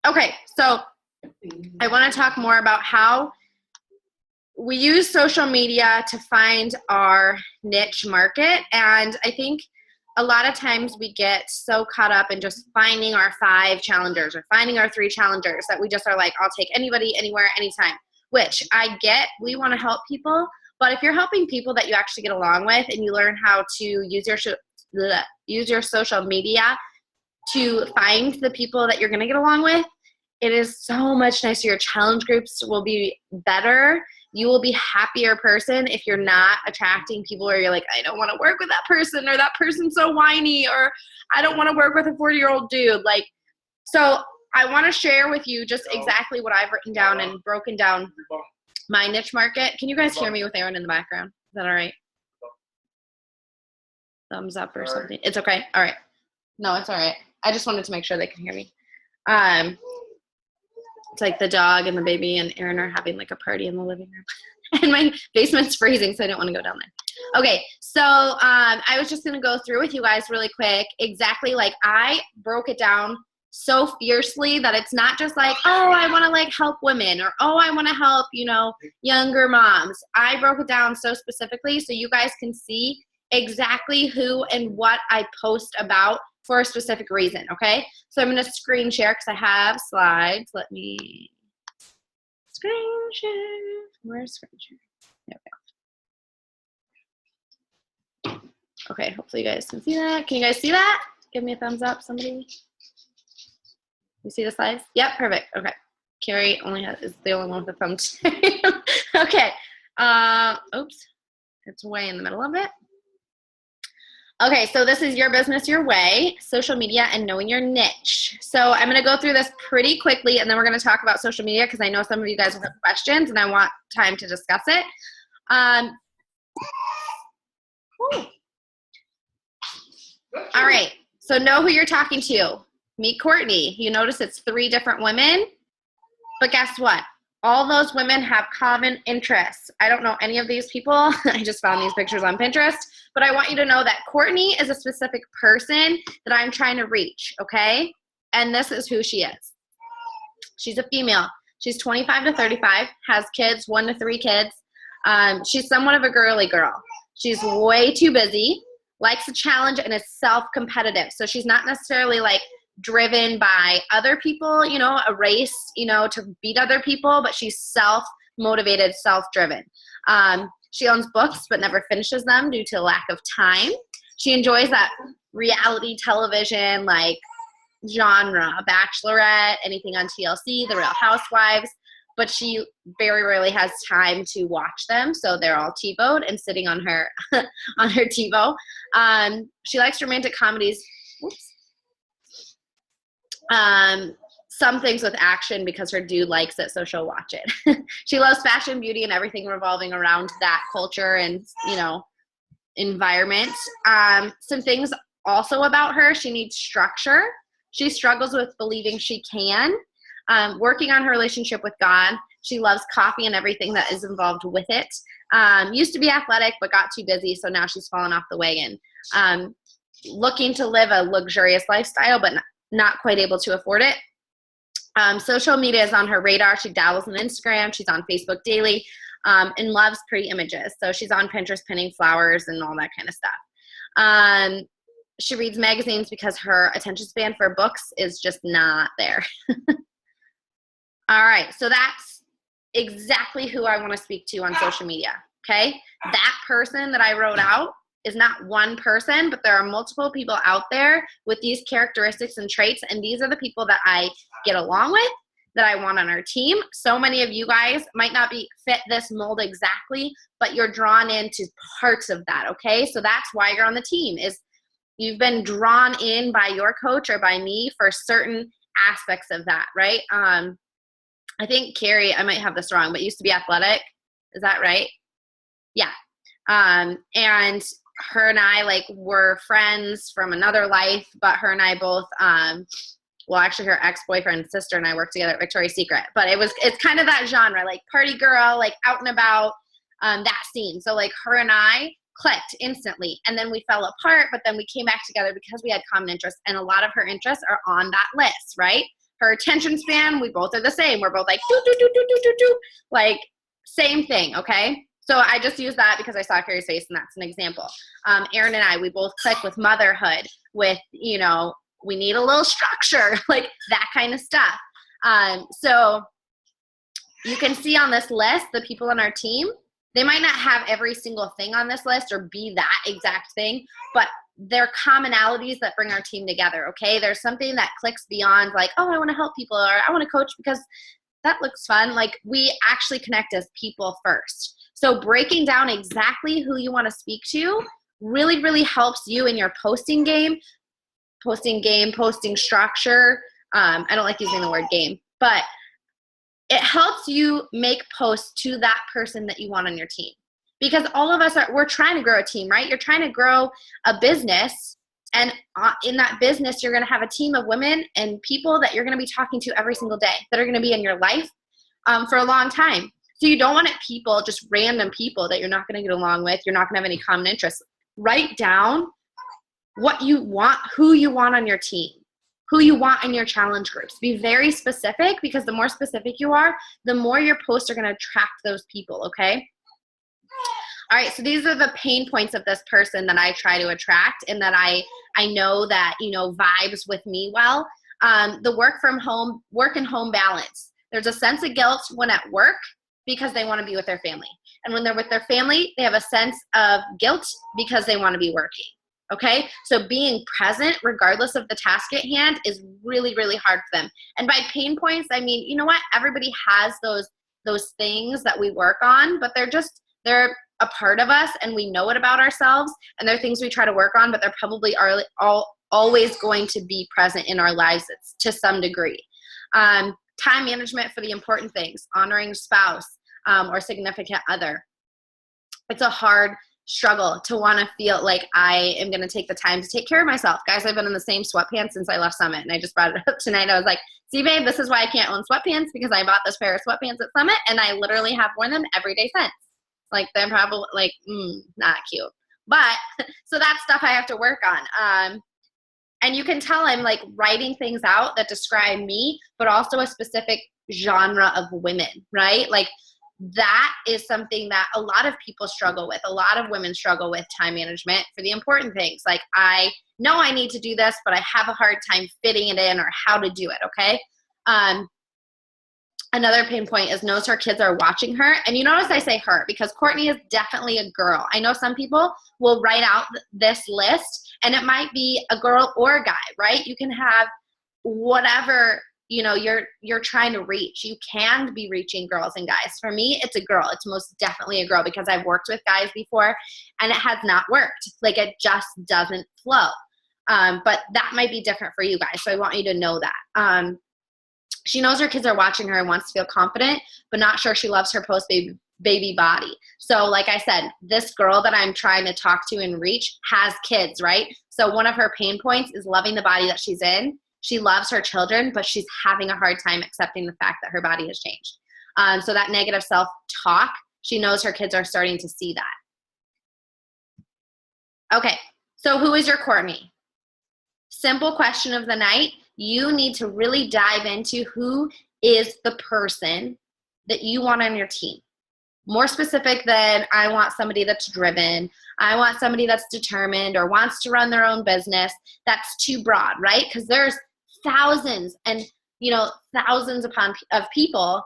Okay, so I want to talk more about how we use social media to find our niche market. And I think a lot of times we get so caught up in just finding our 5 challengers or finding our 3 challengers that we just are like, I'll take anybody, anywhere, anytime, which I get. We want to help people. But if you're helping people that you actually get along with and you learn how to use your social media to find the people that you're going to get along with, it is so much nicer. Your challenge groups will be better. You will be a happier person if you're not attracting people where you're like, I don't want to work with that person, or that person's so whiny, or I don't want to work with a 40-year-old dude. Like, so I want to share with you just exactly what I've written down and broken down my niche market. Can you guys hear me with Aaron in the background? Is that all right? Thumbs up or something. It's okay. All right. No, it's all right. I just wanted to make sure they can hear me. It's like the dog and the baby and Aaron are having like a party in the living room. And my basement's freezing, so I didn't want to go down there. Okay, so I was just going to go through with you guys really quick exactly, like, I broke it down so fiercely that it's not just like, oh, I want to like help women, or oh, I want to help, you know, younger moms. I broke it down so specifically so you guys can see exactly who and what I post about for a specific reason, okay? So I'm going to screen share because I have slides. Let me screen share. Where's screen share? There we go. Okay, hopefully you guys can see that. Can you guys see that? Give me a thumbs up, somebody. You see the slides? Yep, perfect. Okay. Carrie is the only one with a thumbs. Okay. Oops. It's way in the middle of it. Okay, so this is your business your way, social media and knowing your niche. So I'm going to go through this pretty quickly, and then we're going to talk about social media because I know some of you guys will have questions, and I want time to discuss it. All right, so know who you're talking to. Meet Courtney. You notice it's 3 different women, but guess what? All those women have common interests. I don't know any of these people. I just found these pictures on Pinterest. But I want you to know that Courtney is a specific person that I'm trying to reach, okay? And this is who she is. She's a female. She's 25 to 35, has kids, 1 to 3 kids. She's somewhat of a girly girl. She's way too busy, likes a challenge, and is self-competitive. So she's not necessarily like driven by other people, you know, a race, you know, to beat other people, but she's self-motivated, self-driven. She owns books but never finishes them due to lack of time. She enjoys that reality television like genre, Bachelorette, anything on TLC, The Real Housewives, but she very rarely has time to watch them, so they're all TiVo'd and sitting on her on her TiVo. She likes romantic comedies. Oops. Some things with action because her dude likes it, so she'll watch it. She loves fashion, beauty, and everything revolving around that culture and, you know, environment. Some things also about her: she needs structure. She struggles with believing she can. Working on her relationship with God. She loves coffee and everything that is involved with it. Used to be athletic but got too busy, so now she's fallen off the wagon. Looking to live a luxurious lifestyle but not quite able to afford it. Social media is on her radar. She dabbles in Instagram. She's on Facebook daily, and loves pretty images. So she's on Pinterest pinning flowers and all that kind of stuff. She reads magazines because her attention span for books is just not there. All right, so that's exactly who I want to speak to on social media, okay? That person that I wrote out is not one person, but there are multiple people out there with these characteristics and traits, and these are the people that I get along with, that I want on our team. So many of you guys might not be fit this mold exactly, but you're drawn into parts of that, okay? So that's why you're on the team, is you've been drawn in by your coach or by me for certain aspects of that, right? I think Carrie, I might have this wrong, but used to be athletic. Is that right? Yeah. And her and I like were friends from another life, but her and I both, well, actually her ex-boyfriend and sister and I worked together at Victoria's Secret, but it's kind of that genre, like party girl, like out and about, that scene. So like her and I clicked instantly, and then we fell apart, but then we came back together because we had common interests, and a lot of her interests are on that list, right? Her attention span, we both are the same. We're both like, do, do, do, do, do, do, do. Like, same thing, okay? So I just use that because I saw Carrie's face, and that's an example. Erin and I, we both click with motherhood, with, you know, we need a little structure, like that kind of stuff. So you can see on this list, the people on our team, they might not have every single thing on this list or be that exact thing, but they're commonalities that bring our team together, okay? There's something that clicks beyond like, oh, I want to help people, or I want to coach because that looks fun. Like, we actually connect as people first. So breaking down exactly who you want to speak to really, really helps you in your posting structure. I don't like using the word game, but it helps you make posts to that person that you want on your team. Because all of us we're trying to grow a team, right? You're trying to grow a business, and in that business, you're going to have a team of women and people that you're going to be talking to every single day that are going to be in your life for a long time. So you don't want people, just random people that you're not going to get along with. You're not going to have any common interests. Write down what you want, who you want on your team, who you want in your challenge groups. Be very specific, because the more specific you are, the more your posts are going to attract those people, okay? All right, so these are the pain points of this person that I try to attract, and that I know that, you know, vibes with me well. The work and home balance. There's a sense of guilt when at work because they want to be with their family. And when they're with their family, they have a sense of guilt because they want to be working. Okay, so being present regardless of the task at hand is really, really hard for them. And by pain points, I mean, you know what? Everybody has those things that we work on, but they're a part of us, and we know it about ourselves, and they're things we try to work on, but they're probably always going to be present in our lives to some degree. Time management for the important things, honoring spouse or significant other. It's a hard struggle to want to feel like I am going to take the time to take care of myself. Guys, I've been in the same sweatpants since I left Summit, and I just brought it up tonight. I was like, see, babe, this is why I can't own sweatpants, because I bought this pair of sweatpants at Summit, and I literally have worn them every day since. Like, they're probably like, not cute. But so that's stuff I have to work on. And you can tell I'm like writing things out that describe me, but also a specific genre of women, right? Like, that is something that a lot of people struggle with. A lot of women struggle with time management for the important things. Like, I know I need to do this, but I have a hard time fitting it in or how to do it, okay? Another pain point is knows her kids are watching her. And you notice I say her because Courtney is definitely a girl. I know some people will write out this list, and it might be a girl or a guy, right? You can have whatever, you know, you're trying to reach. You can be reaching girls and guys. For me, it's a girl. It's most definitely a girl, because I've worked with guys before and it has not worked. Like, it just doesn't flow. But that might be different for you guys. So I want you to know that. She knows her kids are watching her and wants to feel confident, but not sure she loves her post-baby body. So like I said, this girl that I'm trying to talk to and reach has kids, right? So one of her pain points is loving the body that she's in. She loves her children, but she's having a hard time accepting the fact that her body has changed. So that negative self-talk, she knows her kids are starting to see that. Okay, so who is your Courtney? Simple question of the night. You need to really dive into who is the person that you want on your team. More specific than I want somebody that's driven, I want somebody that's determined or wants to run their own business. That's too broad, right? Because there's thousands and, you know, thousands of people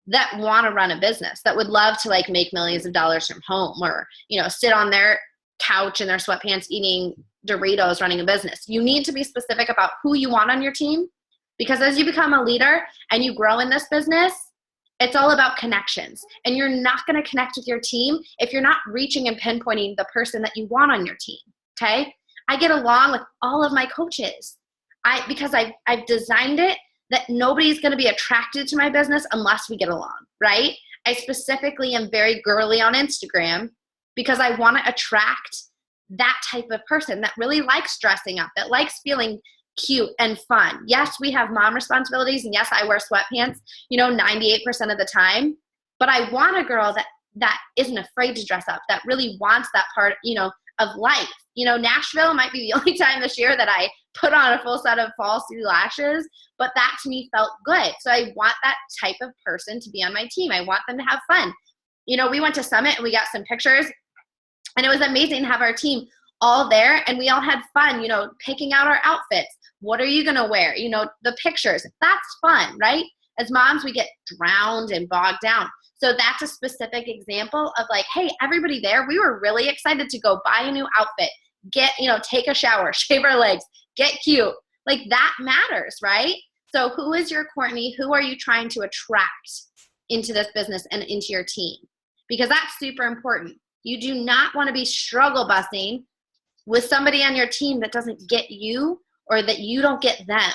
that want to run a business, that would love to like make millions of dollars from home, or, you know, sit on their couch in their sweatpants eating Doritos running a business. You need to be specific about who you want on your team, because as you become a leader and you grow in this business, it's all about connections. And you're not going to connect with your team if you're not reaching and pinpointing the person that you want on your team, okay? I get along with all of my coaches because I've designed it that nobody's going to be attracted to my business unless we get along, right? I specifically am very girly on Instagram because I want to attract that type of person that really likes dressing up, that likes feeling cute and fun. Yes, we have mom responsibilities, and yes, I wear sweatpants, you know, 98% of the time, but I want a girl that isn't afraid to dress up, that really wants that part, you know, of life. You know, Nashville might be the only time this year that I put on a full set of false lashes, but that to me felt good. So I want that type of person to be on my team. I want them to have fun. You know, we went to Summit and we got some pictures, and it was amazing to have our team all there, and we all had fun, you know, picking out our outfits. What are you going to wear? You know, the pictures. That's fun, right? As moms, we get drowned and bogged down. So that's a specific example of like, hey, everybody there, we were really excited to go buy a new outfit, get, you know, take a shower, shave our legs, get cute. Like that matters, right? So who is your Courtney? Who are you trying to attract into this business and into your team? Because that's super important. You do not want to be struggle busing with somebody on your team that doesn't get you or that you don't get them,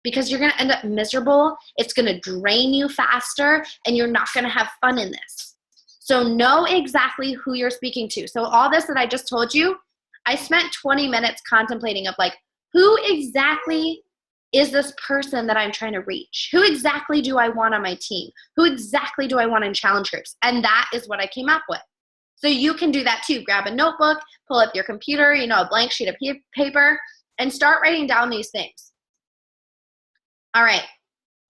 because you're going to end up miserable. It's going to drain you faster, and you're not going to have fun in this. So know exactly who you're speaking to. So all this that I just told you, I spent 20 minutes contemplating of like, who exactly is this person that I'm trying to reach? Who exactly do I want on my team? Who exactly do I want in challenge groups? And that is what I came up with. So you can do that too. Grab a notebook, pull up your computer, you know, a blank sheet of paper, and start writing down these things. All right.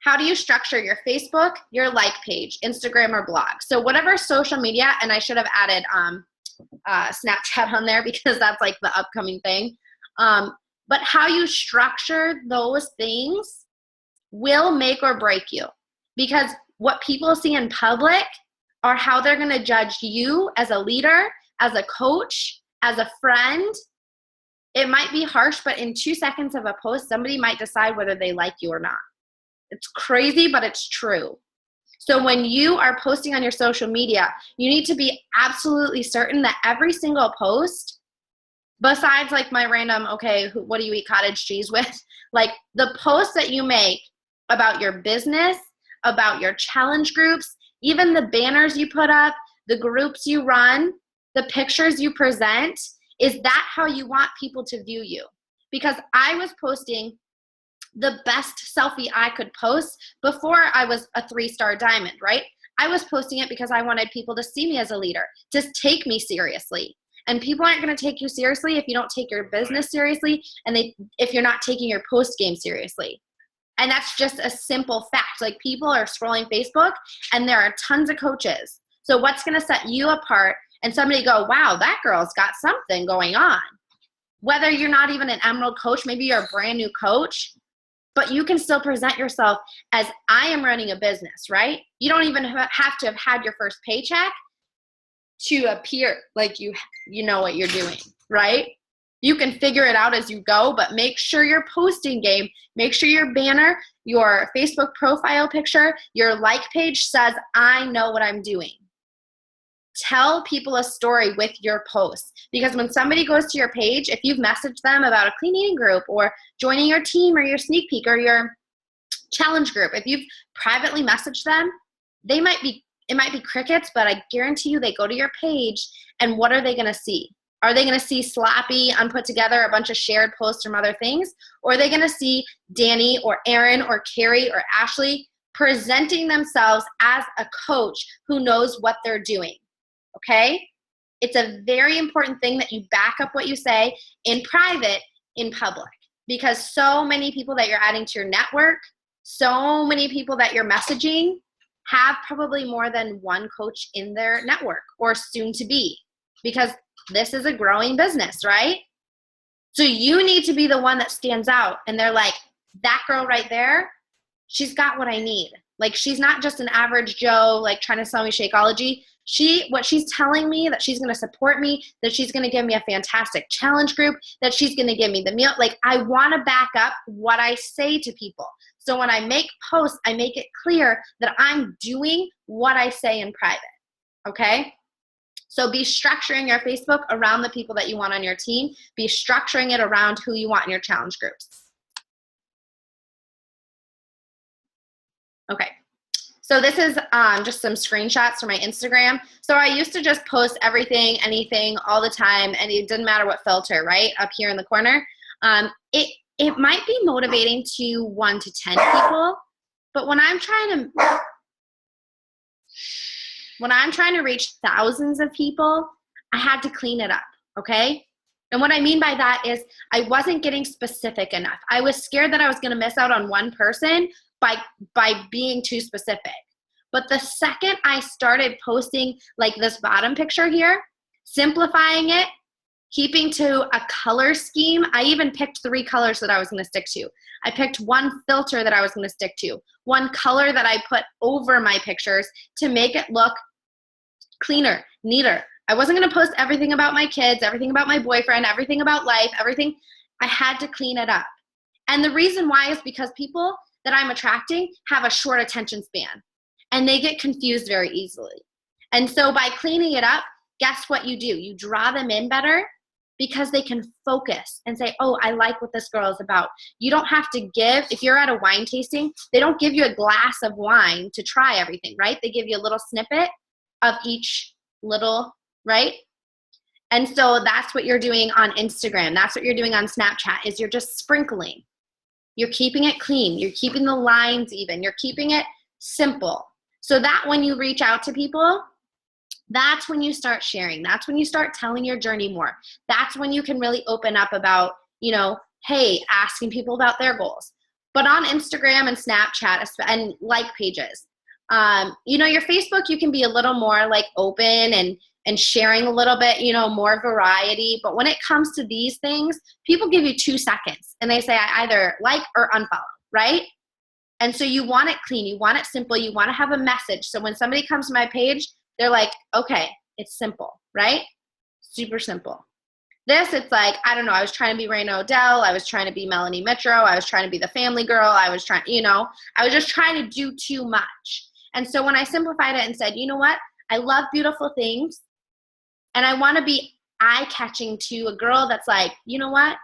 How do you structure your Facebook, your like page, Instagram, or blog? So whatever social media, and I should have added Snapchat on there because that's like the upcoming thing. But how you structure those things will make or break you, because what people see in public are how they're going to judge you as a leader, as a coach, as a friend. It might be harsh, but in 2 seconds of a post, somebody might decide whether they like you or not. It's crazy, but it's true. So when you are posting on your social media, you need to be absolutely certain that every single post, besides like my random, okay, what do you eat cottage cheese with? Like the posts that you make about your business, about your challenge groups, even the banners you put up, the groups you run, the pictures you present, is that how you want people to view you? Because I was posting the best selfie I could post before I was a 3-star diamond, right? I was posting it because I wanted people to see me as a leader, to take me seriously. And people aren't going to take you seriously if you don't take your business seriously, and if you're not taking your post game seriously. And that's just a simple fact. Like people are scrolling Facebook and there are tons of coaches. So what's going to set you apart and somebody go, wow, that girl's got something going on? Whether you're not even an Emerald coach, maybe you're a brand new coach, but you can still present yourself as I am running a business, right? You don't even have to have had your first paycheck to appear like you know what you're doing, right? You can figure it out as you go, but make sure your posting game, make sure your banner, your Facebook profile picture, your like page says, I know what I'm doing. Tell people a story with your posts, because when somebody goes to your page, if you've messaged them about a clean eating group or joining your team or your sneak peek or your challenge group, if you've privately messaged them, it might be crickets, but I guarantee you they go to your page, and what are they going to see? Are they going to see sloppy, unput together, a bunch of shared posts from other things? Or are they going to see Danny or Aaron or Carrie or Ashley presenting themselves as a coach who knows what they're doing? Okay? It's a very important thing that you back up what you say in private, in public, because so many people that you're adding to your network, so many people that you're messaging have probably more than one coach in their network or soon to be, because this is a growing business, right? So you need to be the one that stands out, and they're like, that girl right there, she's got what I need. Like, she's not just an average Joe, like trying to sell me Shakeology. What she's telling me, that she's going to support me, that she's going to give me a fantastic challenge group, that she's going to give me the meal. Like, I want to back up what I say to people. So when I make posts, I make it clear that I'm doing what I say in private, okay? So be structuring your Facebook around the people that you want on your team. Be structuring it around who you want in your challenge groups. Okay. So this is just some screenshots from my Instagram. So I used to just post everything, anything, all the time, and it didn't matter what filter, right? Up here in the corner. It might be motivating to 1 to 10 people, but when I'm trying to reach thousands of people, I had to clean it up, okay? And what I mean by that is I wasn't getting specific enough. I was scared that I was going to miss out on one person by being too specific. But the second I started posting like this bottom picture here, simplifying it, keeping to a color scheme, I even picked 3 colors that I was going to stick to. I picked one filter that I was going to stick to, one color that I put over my pictures to make it look cleaner, neater. I wasn't going to post everything about my kids, everything about my boyfriend, everything about life, everything. I had to clean it up. And the reason why is because people that I'm attracting have a short attention span and they get confused very easily. And so by cleaning it up, guess what you do? You draw them in better because they can focus and say, oh, I like what this girl is about. You don't have to give, if you're at a wine tasting, they don't give you a glass of wine to try everything, right? They give you a little snippet of each little, right? And so that's what you're doing on Instagram. That's what you're doing on Snapchat is you're just sprinkling. You're keeping it clean. You're keeping the lines even. You're keeping it simple. So that when you reach out to people, that's when you start sharing. That's when you start telling your journey more. That's when you can really open up about, hey, asking people about their goals. But on Instagram and Snapchat and like pages, your Facebook, you can be a little more like open and sharing a little bit, more variety. But when it comes to these things, people give you 2 seconds and they say, I either like or unfollow, right? And so you want it clean. You want it simple. You want to have a message. So when somebody comes to my page, they're like, okay, it's simple, right? Super simple. This, it's like, I don't know, I was trying to be Raina Odell. I was trying to be Melanie Mitro. I was trying to be the family girl. I was trying, I was just trying to do too much. And so when I simplified it and said, you know what? I love beautiful things. And I want to be eye-catching to a girl that's like, you know what?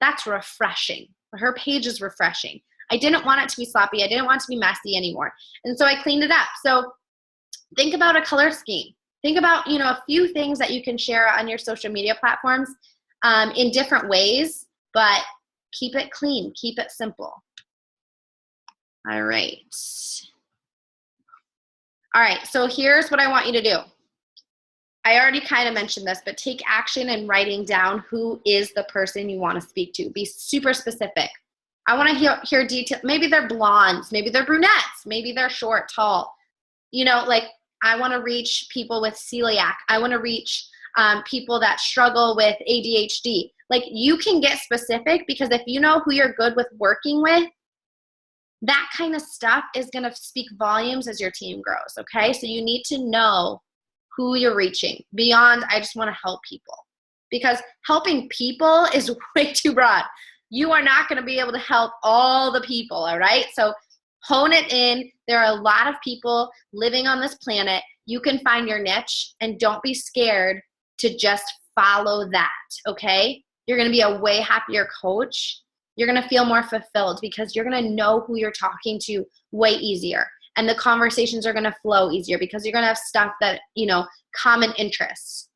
That's refreshing. Her page is refreshing. I didn't want it to be sloppy. I didn't want it to be messy anymore. And so I cleaned it up. So think about a color scheme. Think about, a few things that you can share on your social media platforms in different ways, but keep it clean. Keep it simple. All right. All right, so here's what I want you to do. I already kind of mentioned this, but take action in writing down who is the person you want to speak to. Be super specific. I want to hear detail. Maybe they're blondes. Maybe they're brunettes. Maybe they're short, tall. I want to reach people with celiac. I want to reach people that struggle with ADHD. Like, you can get specific because if you know who you're good with working with, that kind of stuff is going to speak volumes as your team grows, okay? So you need to know who you're reaching beyond, I just want to help people. Because helping people is way too broad. You are not going to be able to help all the people, all right? So hone it in. There are a lot of people living on this planet. You can find your niche and don't be scared to just follow that, okay? You're going to be a way happier coach. You're going to feel more fulfilled because you're going to know who you're talking to way easier. And the conversations are going to flow easier because you're going to have stuff that, common interests.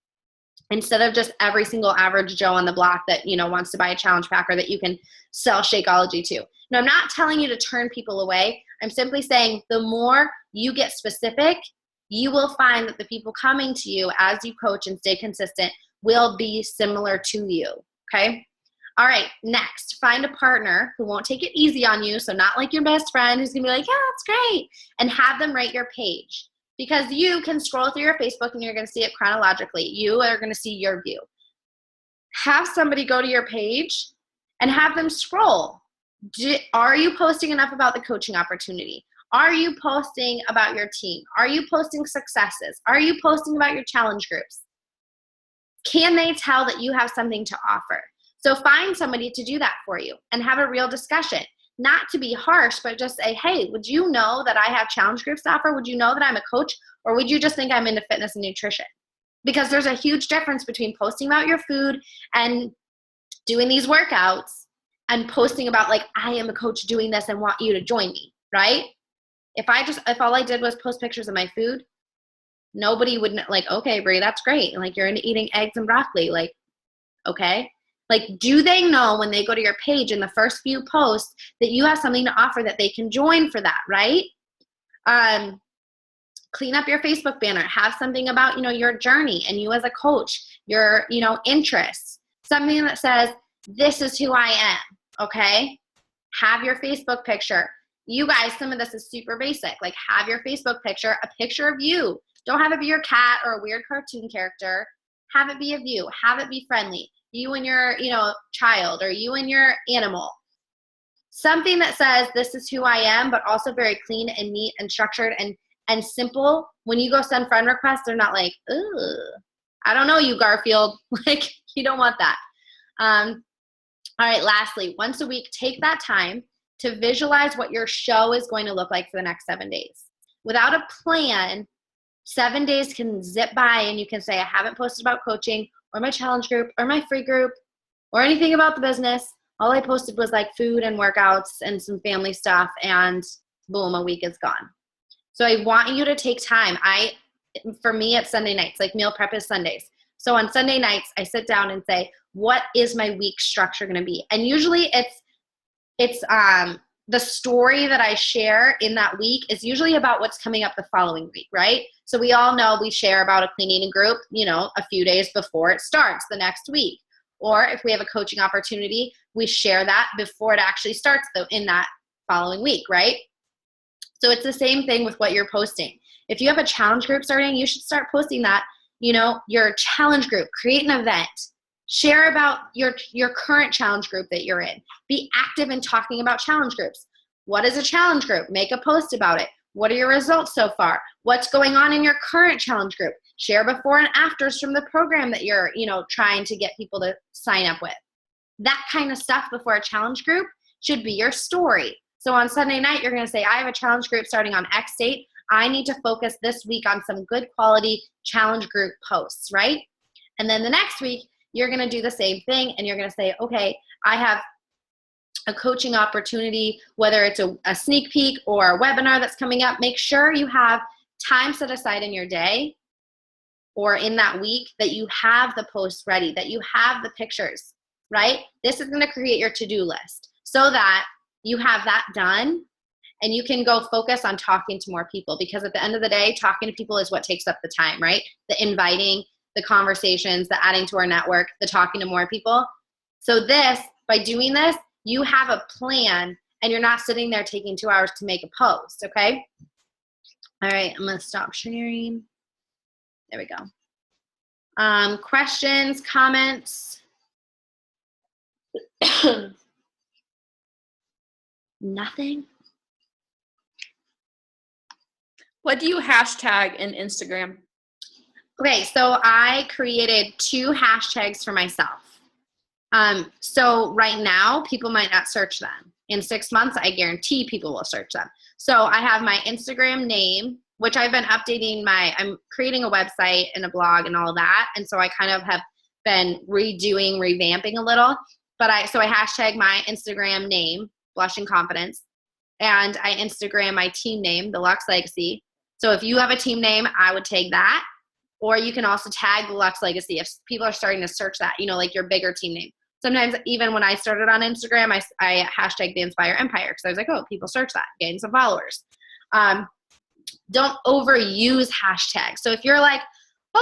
Instead of just every single average Joe on the block that, wants to buy a challenge pack or that you can sell Shakeology to. Now, I'm not telling you to turn people away. I'm simply saying the more you get specific, you will find that the people coming to you as you coach and stay consistent will be similar to you, okay? All right, next, find a partner who won't take it easy on you, so not like your best friend who's going to be like, yeah, that's great, and have them write your page. Because you can scroll through your Facebook and you're going to see it chronologically. You are going to see your view. Have somebody go to your page and have them scroll. Are you posting enough about the coaching opportunity? Are you posting about your team? Are you posting successes? Are you posting about your challenge groups? Can they tell that you have something to offer? So find somebody to do that for you and have a real discussion. Not to be harsh, but just say, hey, would you know that I have challenge groups to offer? Would you know that I'm a coach? Or would you just think I'm into fitness and nutrition? Because there's a huge difference between posting about your food and doing these workouts and posting about like, I am a coach doing this and want you to join me, right? If all I did was post pictures of my food, nobody would like, okay, Bree, that's great. Like, you're into eating eggs and broccoli. Like, okay. Like, do they know when they go to your page in the first few posts that you have something to offer that they can join for that, right? Clean up your Facebook banner. Have something about, your journey and you as a coach, your, interests. Something that says, this is who I am, okay? Have your Facebook picture. You guys, some of this is super basic. Like, have your Facebook picture, a picture of you. Don't have it be your cat or a weird cartoon character. Have it be of you. Have it be friendly. You and your, child, or you and your animal. Something that says, this is who I am, but also very clean and neat and structured and simple. When you go send friend requests, they're not like, ugh, I don't know you, Garfield. Like, you don't want that. All right, lastly, once a week, take that time to visualize what your show is going to look like for the next 7 days. Without a plan, 7 days can zip by and you can say, I haven't posted about coaching or my challenge group or my free group or anything about the business. All I posted was like food and workouts and some family stuff, and boom, a week is gone. So I want you to take time. For me, it's Sunday nights, like meal prep is Sundays. So on Sunday nights, I sit down and say, what is my week structure going to be? And usually it's the story that I share in that week is usually about what's coming up the following week, right? So we all know we share about a clean eating group, a few days before it starts the next week. Or if we have a coaching opportunity, we share that before it actually starts in that following week, right? So it's the same thing with what you're posting. If you have a challenge group starting, you should start posting that, your challenge group, create an event, share about your current challenge group that you're in. Be active in talking about challenge groups. What is a challenge group? Make a post about it. What are your results so far? What's going on in your current challenge group? Share before and afters from the program that you're, trying to get people to sign up with. That kind of stuff before a challenge group should be your story. So on Sunday night, you're going to say, I have a challenge group starting on X date. I need to focus this week on some good quality challenge group posts, right? And then the next week, you're going to do the same thing, and you're going to say, okay, I have a coaching opportunity, whether it's a sneak peek or a webinar that's coming up. Make sure you have time set aside in your day or in that week that you have the posts ready, that you have the pictures, right? This is going to create your to-do list so that you have that done and you can go focus on talking to more people, because at the end of the day, talking to people is what takes up the time, right? The inviting, the conversations, the adding to our network, the talking to more people. So by doing this, you have a plan and you're not sitting there taking 2 hours to make a post, okay? All right, I'm gonna stop sharing. There we go. Questions, comments? Nothing? What do you hashtag in Instagram? Okay, so I created 2 hashtags for myself. So right now, people might not search them. In 6 months, I guarantee people will search them. So I have my Instagram name, which I've been updating I'm creating a website and a blog and all of that. And so I kind of have been revamping a little. So I hashtag my Instagram name, Blush and Confidence. And I Instagram my team name, The Lux Legacy. So if you have a team name, I would tag that. Or you can also tag The Lux Legacy if people are starting to search that, like your bigger team name. Sometimes even when I started on Instagram, I hashtag the Inspire Empire because I was like, oh, people search that, gain some followers. Don't overuse hashtags. So if you're like,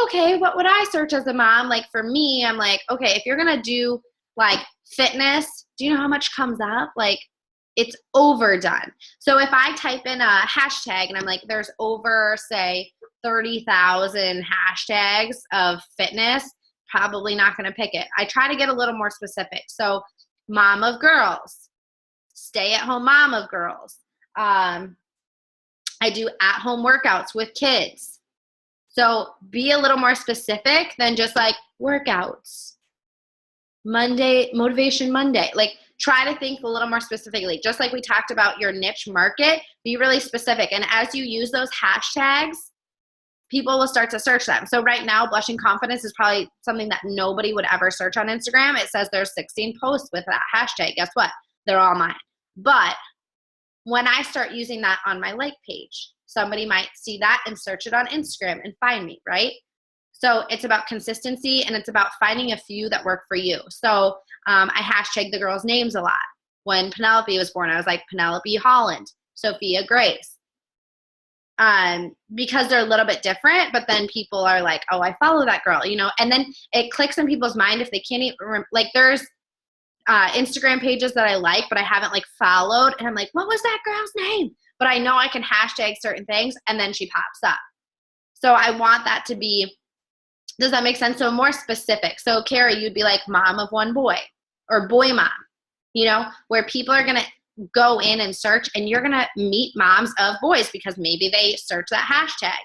okay, what would I search as a mom? Like for me, I'm like, okay, if you're going to do like fitness, do you know how much comes up? Like it's overdone. So if I type in a hashtag and I'm like, there's over, say, 30,000 hashtags of fitness, probably not going to pick it. I try to get a little more specific. So mom of girls, stay at home mom of girls. I do at home workouts with kids. So be a little more specific than just like workouts. Monday, Motivation Monday. Like try to think a little more specifically. Just like we talked about your niche market, be really specific. And as you use those hashtags, people will start to search them. So right now, Blushing Confidence is probably something that nobody would ever search on Instagram. It says there's 16 posts with that hashtag. Guess what? They're all mine. But when I start using that on my like page, somebody might see that and search it on Instagram and find me, right? So it's about consistency and it's about finding a few that work for you. So I hashtag the girls' names a lot. When Penelope was born, I was like Penelope Holland, Sophia Grace. because they're a little bit different, but then people are like, oh, I follow that girl, you know, and then it clicks in people's mind if they can't even like there's Instagram pages that I like, but I haven't like followed, and I'm like, what was that girl's name? But I know I can hashtag certain things, and then she pops up. So I want that to be, does that make sense? So more specific. So Carrie, you'd be like mom of one boy or boy mom, you know, where people are going to go in and search, and you're going to meet moms of boys because maybe they search that hashtag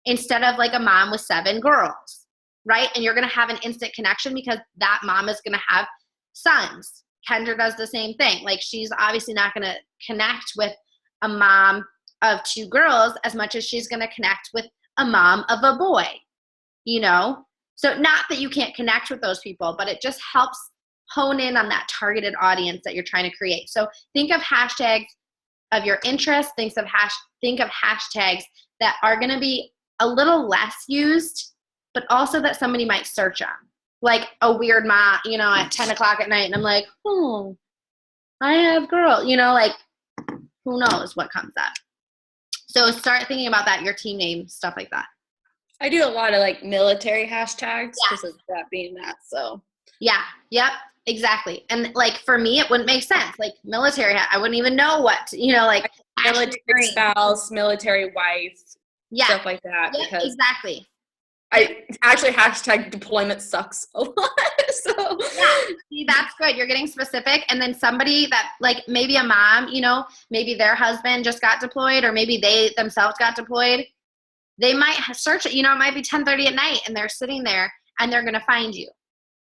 instead of like a mom with 7 girls, right? And you're going to have an instant connection because that mom is going to have sons. Kendra does the same thing. Like she's obviously not going to connect with a mom of 2 girls as much as she's going to connect with a mom of a boy, you know? So not that you can't connect with those people, but it just helps hone in on that targeted audience that you're trying to create. So think of hashtags of your interest. Think of hashtags that are going to be a little less used, but also that somebody might search on. Like a weird mom, you know, at 10 o'clock at night, and I'm like, oh, I have girl, you know, like who knows what comes up. So start thinking about that, your team name, stuff like that. I do a lot of like military hashtags because of that being that. So yeah, yep, exactly. And like for me, it wouldn't make sense. Like military, I wouldn't even know what, you know, like military spouse, military wife, stuff like that. Yep, because exactly. I actually hashtag deployment sucks a lot. So yeah, see, that's good. You're getting specific. And then somebody that like maybe a mom, you know, maybe their husband just got deployed, or maybe they themselves got deployed. They might search it, you know, it might be 10:30 at night and they're sitting there and they're going to find you,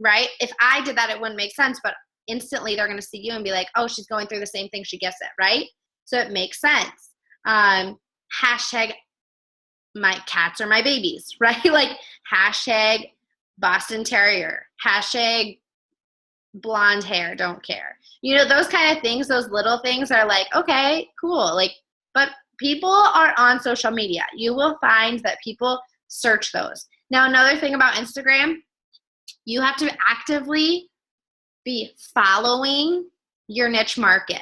right? If I did that, it wouldn't make sense, but instantly they're going to see you and be like, oh, she's going through the same thing. She gets it, right? So it makes sense. Hashtag my cats are my babies, right? Like hashtag Boston Terrier, hashtag blonde hair, don't care. You know, those kind of things, those little things are like, okay, cool. Like, but people are on social media. You will find that people search those. Now, another thing about Instagram, you have to actively be following your niche market.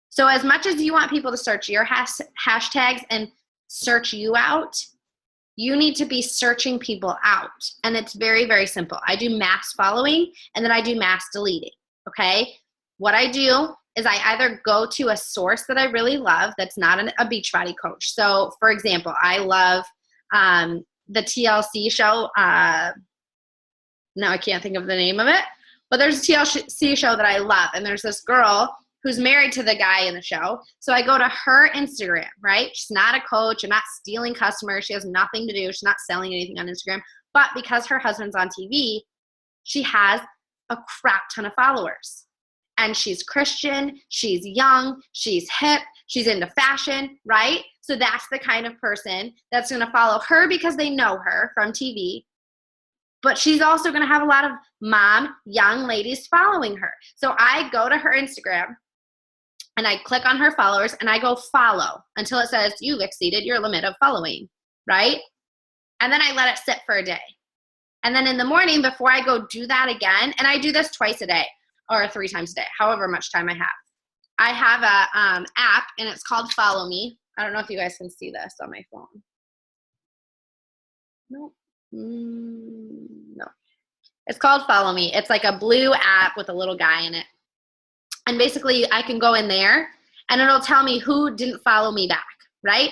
So as much as you want people to search your hashtags and search you out, you need to be searching people out. And it's very, very simple. I do mass following and then I do mass deleting, okay? What I do is I either go to a source that I really love that's not a Beachbody coach. So, for example, I love the TLC show. Now I can't think of the name of it. But there's a TLC show that I love. And there's this girl who's married to the guy in the show. So I go to her Instagram, right? She's not a coach. I'm not stealing customers. She has nothing to do. She's not selling anything on Instagram. But because her husband's on TV, she has a crap ton of followers. And she's Christian, she's young, she's hip, she's into fashion, right? So that's the kind of person that's going to follow her because they know her from TV. But she's also going to have a lot of mom, young ladies following her. So I go to her Instagram and I click on her followers and I go follow until it says you've exceeded your limit of following, right? And then I let it sit for a day. And then in the morning before I go do that again, and I do this twice a day or 3 times a day, however much time I have. I have a app and it's called Follow Me. I don't know if you guys can see this on my phone. Nope. No. It's called Follow Me. It's like a blue app with a little guy in it. And basically I can go in there and it'll tell me who didn't follow me back, right?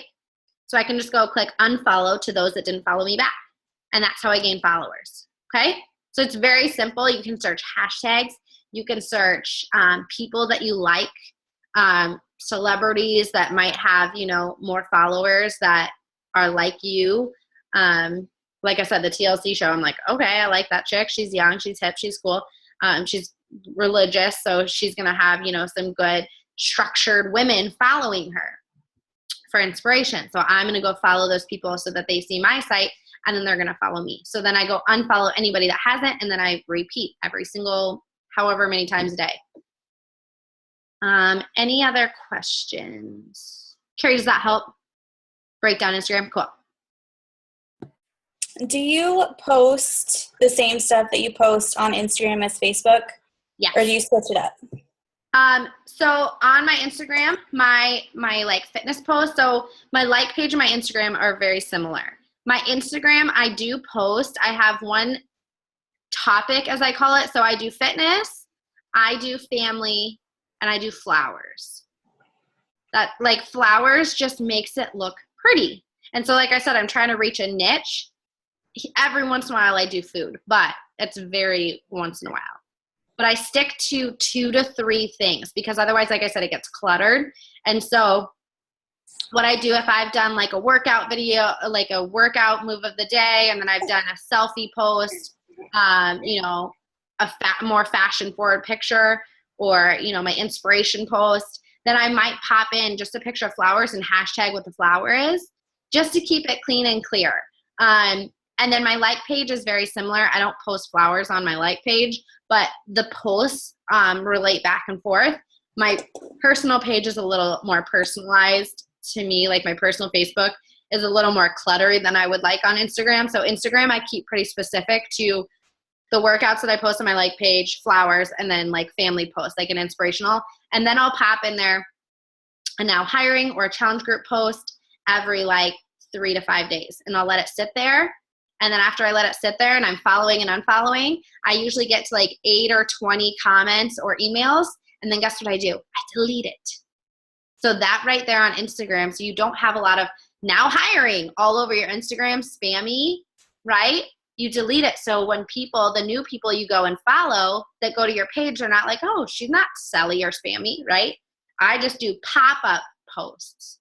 So I can just go click unfollow to those that didn't follow me back. And that's how I gain followers, okay? So it's very simple. You can search hashtags. You can search people that you like, celebrities that might have, you know, more followers that are like you. Like I said, the TLC show, I'm like, okay, I like that chick. She's young, she's hip, she's cool. She's religious, so she's going to have, you know, some good structured women following her for inspiration. So I'm going to go follow those people so that they see my site, and then they're going to follow me. So then I go unfollow anybody that hasn't, and then I repeat every single however many times a day. Any other questions? Carrie, does that help break down Instagram? Cool. Do you post the same stuff that you post on Instagram as Facebook? Yeah. Or do you switch it up? So on my Instagram, my like fitness posts, so my like page and my Instagram are very similar. My Instagram, I do post, I have one topic, as I call it. So I do fitness, I do family, and I do flowers. That like flowers just makes it look pretty. And so like I said, I'm trying to reach a niche. Every once in a while I do food, but it's very once in a while. But I stick to 2 to 3 things because otherwise, like I said, it gets cluttered. And so what I do, if I've done like a workout video, like a workout move of the day, and then I've done a selfie post, you know, a more fashion forward picture, or, you know, my inspiration post, then I might pop in just a picture of flowers and hashtag what the flower is, just to keep it clean and clear. And then my like page is very similar. I don't post flowers on my like page, but the posts relate back and forth. My personal page is a little more personalized to me. Like my personal Facebook is a little more cluttered than I would like on Instagram. So Instagram, I keep pretty specific to the workouts that I post on my like page, flowers, and then like family posts, like an inspirational. And then I'll pop in there a now hiring or a challenge group post every like 3 to 5 days. And I'll let it sit there. And then after I let it sit there and I'm following and unfollowing, I usually get to like 8 or 20 comments or emails. And then guess what I do? I delete it. So that right there on Instagram, so you don't have a lot of now hiring all over your Instagram, spammy, right? You delete it. So when people, the new people you go and follow that go to your page, they're not like, oh, she's not selly or spammy, right? I just do pop-up posts.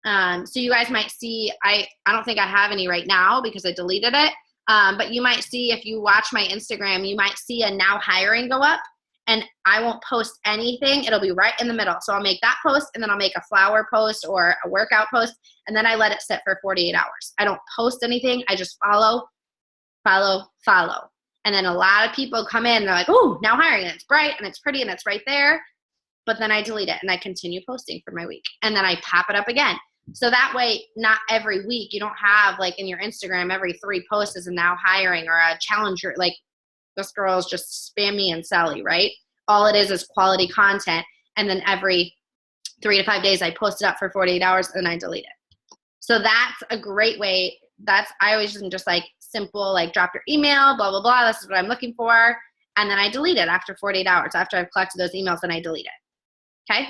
So you guys might see, I don't think I have any right now because I deleted it. But you might see, if you watch my Instagram, you might see a now hiring go up, and I won't post anything. It'll be right in the middle. So I'll make that post, and then I'll make a flower post or a workout post, and then I let it sit for 48 hours. I don't post anything. I just follow. And then a lot of people come in, they're like, oh, now hiring, and it's bright and it's pretty and it's right there. But then I delete it and I continue posting for my week. And then I pop it up again. So that way, not every week, you don't have like in your Instagram, every 3 posts is a now hiring or a challenger, like this girl is just spammy and selly, right? All it is quality content. And then every 3 to 5 days, I post it up for 48 hours and I delete it. So that's a great way. I always just like simple, like drop your email, blah, blah, blah. This is what I'm looking for. And then I delete it after 48 hours. After I've collected those emails, then I delete it. Okay?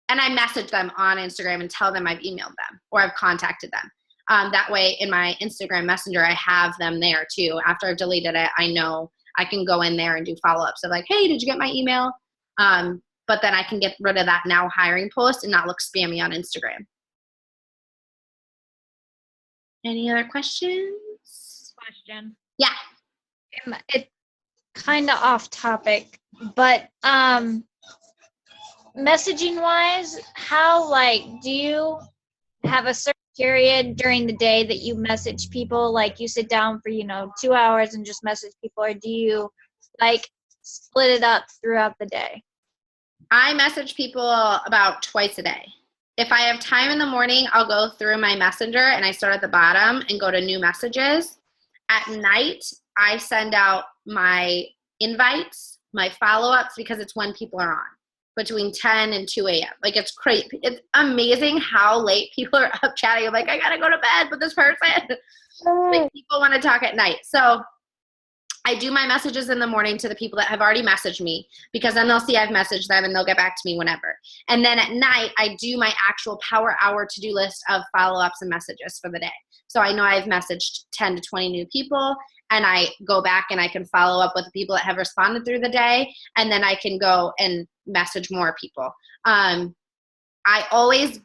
And I message them on Instagram and tell them I've emailed them or I've contacted them. That way in my Instagram Messenger, I have them there too. After I've deleted it, I know I can go in there and do follow-ups of like, hey, did you get my email? But then I can get rid of that now hiring post and not look spammy on Instagram. Any other questions? Question. Yeah. It's kind of off topic, but messaging wise, how like do you have a certain period during the day that you message people, like you sit down for 2 hours and just message people, or do you like split it up throughout the day? I message people about twice a day. If I have time in the morning, I'll go through my messenger and I start at the bottom and go to new messages. At night, I send out my invites, my follow-ups, because it's when people are on, between 10 and 2 a.m. Like, it's crazy. It's amazing how late people are up chatting. I'm like, I gotta go to bed with this person. Like, people want to talk at night. So I do my messages in the morning to the people that have already messaged me, because then they'll see I've messaged them and they'll get back to me whenever. And then at night, I do my actual power hour to-do list of follow-ups and messages for the day. So I know I've messaged 10 to 20 new people, and I go back and I can follow up with the people that have responded through the day, and then I can go and message more people. I always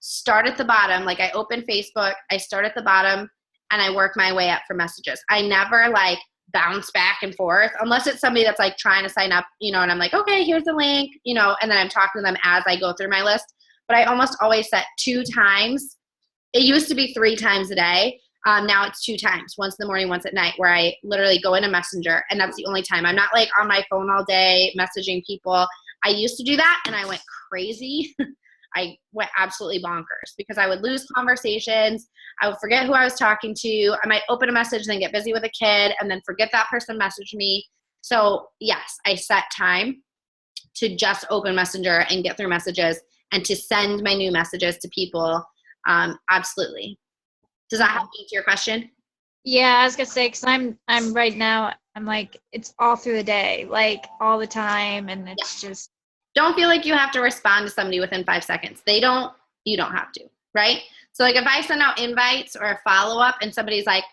start at the bottom. Like, I open Facebook, I start at the bottom, and I work my way up for messages. I never like bounce back and forth unless it's somebody that's like trying to sign up, and I'm like, okay, here's the link, and then I'm talking to them as I go through my list. But I almost always set 2 times. It used to be 3 times a day. Now it's 2 times, once in the morning, once at night, where I literally go into Messenger, and that's the only time. I'm not like on my phone all day messaging people. I used to do that, and I went crazy. I went absolutely bonkers because I would lose conversations. I would forget who I was talking to. I might open a message, then get busy with a kid, and then forget that person messaged me. So yes, I set time to just open Messenger and get through messages and to send my new messages to people. Absolutely. Does that help answer your question? Yeah, I was gonna say, because I'm right now, I'm like, it's all through the day, like all the time, and it's just. Don't feel like you have to respond to somebody within 5 seconds. You don't have to, right? So like if I send out invites or a follow-up and somebody's like,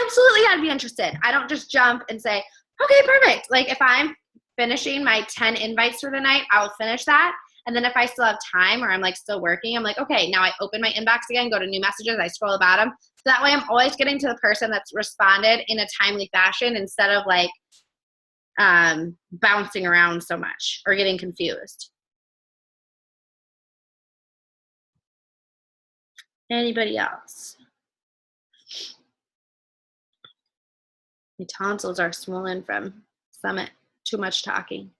absolutely, I'd be interested, I don't just jump and say, okay, perfect. Like if I'm finishing my 10 invites for the night, I'll finish that. And then if I still have time or I'm like still working, I'm like, okay, now I open my inbox again, go to new messages, I scroll the bottom. So that way I'm always getting to the person that's responded in a timely fashion instead of like bouncing around so much or getting confused. Anybody else? My tonsils are swollen from Summit. Too much talking.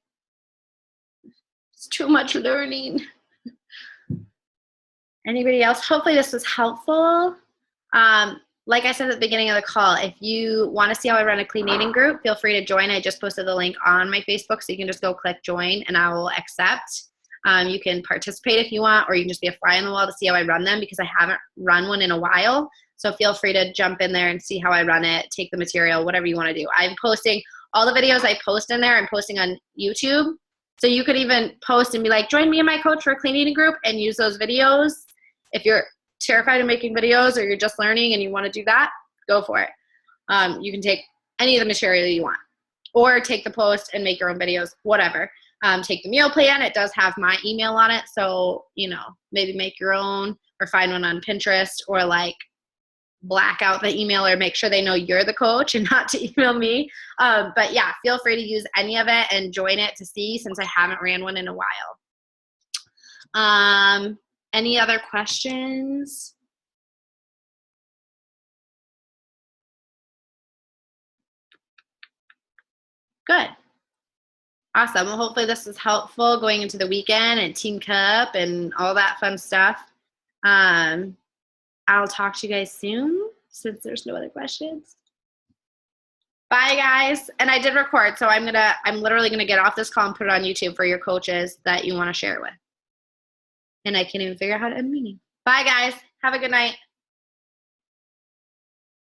It's too much learning. Anybody else? Hopefully this was helpful. Like I said at the beginning of the call, if you want to see how I run a clean eating group, feel free to join. I just posted the link on my Facebook, so you can just go click join and I will accept. You can participate if you want, or you can just be a fly on the wall to see how I run them, because I haven't run one in a while. So feel free to jump in there and see how I run it, take the material, whatever you want to do. I'm posting all the videos I post in there. I'm posting on YouTube. So you could even post and be like, join me and my coach for a clean eating group, and use those videos. If you're terrified of making videos or you're just learning and you want to do that, go for it. You can take any of the material you want, or take the post and make your own videos, whatever. Take the meal plan. It does have my email on it. So, maybe make your own or find one on Pinterest, or like black out the email or make sure they know you're the coach and not to email me. But yeah, feel free to use any of it and join it to see, since I haven't ran one in a while. Any other questions? Good. Awesome. Well, hopefully this was helpful going into the weekend and Teen Cup and all that fun stuff. I'll talk to you guys soon, since there's no other questions. Bye, guys. And I did record, so I'm literally gonna get off this call and put it on YouTube for your coaches that you want to share it with. And I can't even figure out how to end the meeting. Bye, guys. Have a good night.